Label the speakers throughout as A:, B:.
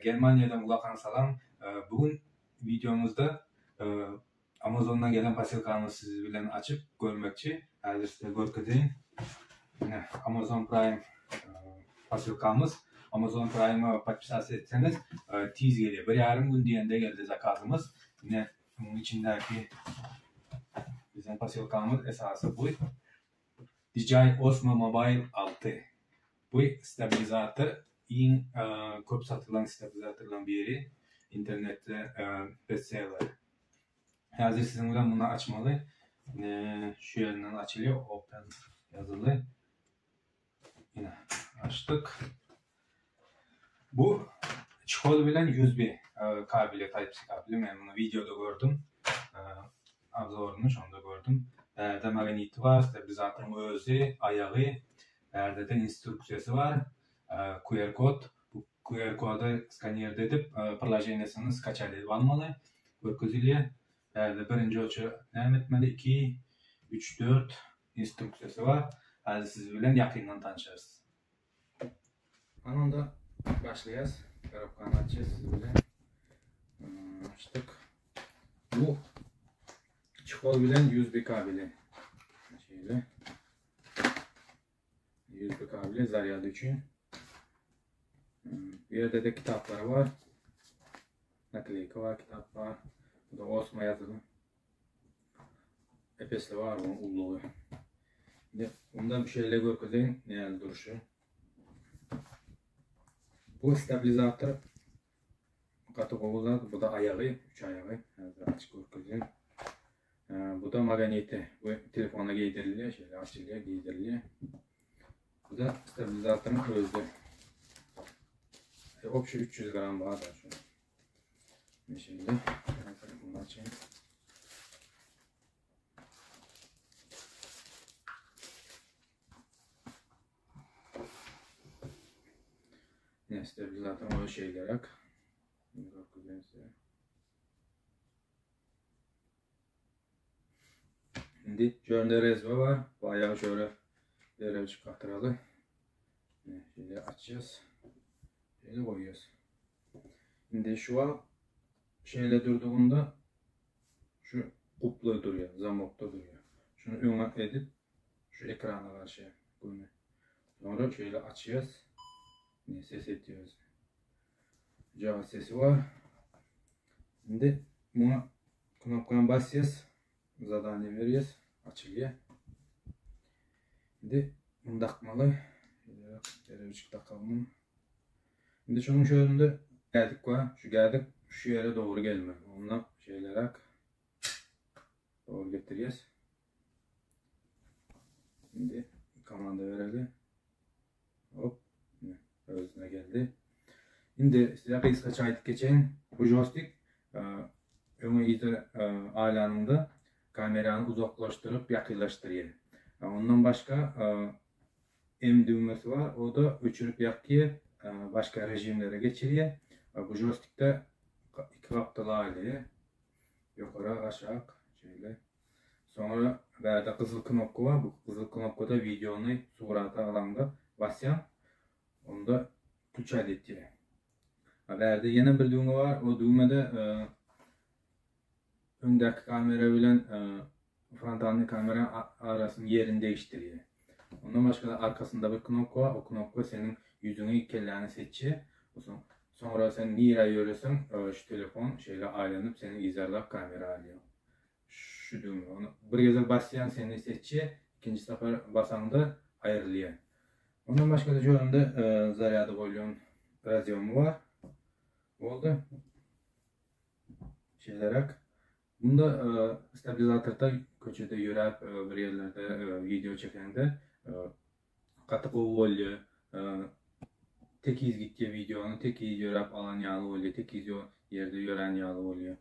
A: Germanya'dan Ulakan Salam. Bugün videomuzda Amazon'dan gelen pasilkamı siz bilen açıp görmekçi. Hazır size görkezeyim. Amazon Prime pasilkamız. Amazon Prime'a parçası etseniz tiz geliyor. Bir yarım gün diyende geldi zakatımız. Yine bunun içindeki bizim pasilkamız esası bu. DJI Osmo Mobile 6. Bu stabilizatör en çok satılan stabilizatörlerden biri. İnternette bestseller. Hazır sizin buradan bunu açmalı. Şu yerinden açılıyor. Open yazılı. Yine açtık. Bu çikolata bilen 100 bir kabile, Type-C kabile. Ben bunu videoda gördüm. Abzorunu onda gördüm. Berde magneti var, stabilizatörün özü, ayağı. Berde de instruksiyası var. QR kod. Bu QR kodu skaner edip prilojenyasını skaçar edip almalı. Görkeziliyor. Berde birinci ölçü devam etmeli. 2, 3, 4 instruksiyası var. Hadi siz bilen yakından tanışırız. Anında başlayacağız. Karabkanı açacağız siz bilen. Açtık. Bu çikolata bilen 100 bir kabile. Şöyle. 100 bir kabile zaryadı için. Bir yerde de kitapları var. Nakleyka var, kitap var. Bu da Osmo yazılı. Epesli var bunun ulluğu. Bundan bir şeyle görkezeyim. Yani duruşu. Bu stabilizatör katı kovullar. Bu da ayağı. 3 ayağı. Açık görkezeyim. Bu da magneti. Bu telefona giydiriliyor. Şöyle açılıyor, giydiriliyor. Bu da stabilizatörün özü. Opşu 300 gram var da şu. Şimdi bunu açayım. Stabilizatör o şeyler. Şimdi şöyle rezve var. Bayağı şöyle derev çıkartıralı. Şimdi açacağız. Şöyle koyuyoruz. Şimdi şu an şeyle durduğunda şu kuplu duruyor, zamokta duruyor. Şunu öne edip şu ekrana karşı koyuyoruz. Sonra şöyle açıyoruz. Ses ediyoruz. Cevap sesi var. Şimdi buna knopkaya basıyoruz. Zadane veriyoruz. Açılıyor. Şimdi bunu takmalı. Şöyle bir takalım. Şimdi şunun şöyle geldik var. Şu geldik şu yere doğru gelme. Ondan şeyler doğru getiriyoruz. Şimdi komanda verelim. Hop. Özüne geldi. Şimdi size kısaca ayet geçeyim. Bu joystick öne iyice alanında kameranı uzaklaştırıp yakınlaştırıyor. Ondan başka M düğmesi var. O da uçurup yakıyor. Başka rejimlere geçiriyor. Bu joystick'te iki kaptalı aileye yukarı aşağı şöyle. Sonra burada kızıl knopka var. Bu kızıl knopkada videonu surata alanda basıyorum. Onda güç adetiyor. Burada yeni bir düğme var. O düğmede öndeki kamera ile frontal kamera arasının yerini değiştiriyor. Ondan başka da arkasında bir knopka var. O knopka senin yüzünü, kellerini seçiyor. Sonra sen nereye yürüyorsun, şu telefon şeyle aylanıp seni izlerler kamera alıyor. Şu düğme. Onu bir kez basyan seni seçiyor. İkinci sefer basanda ayrılıyor. Ondan başka da şu anda zaryadı volüm razyomu var. Oldu. Şeylerak. Bunda stabilizatörde köşede yürüp bir yerlerde video çekende katık oluyor. Tek iz gittiği videonu tek iz yürüp alan yağlı oluyor. Tek iz yerde yören yağlı oluyor.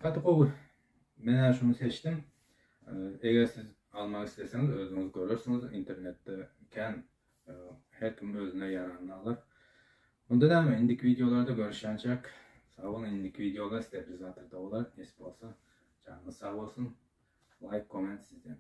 A: Katık oluyor. Ben şunu seçtim. Eğer siz almak isterseniz özünüz görürsünüz. İnternette her kim özüne yararını alır. Bunda da indik videolarda görüşecek. Sağ olun, indik videolar stabilizatörde olur. Nasip olsa canınız sağ olsun. Like, comment sizden.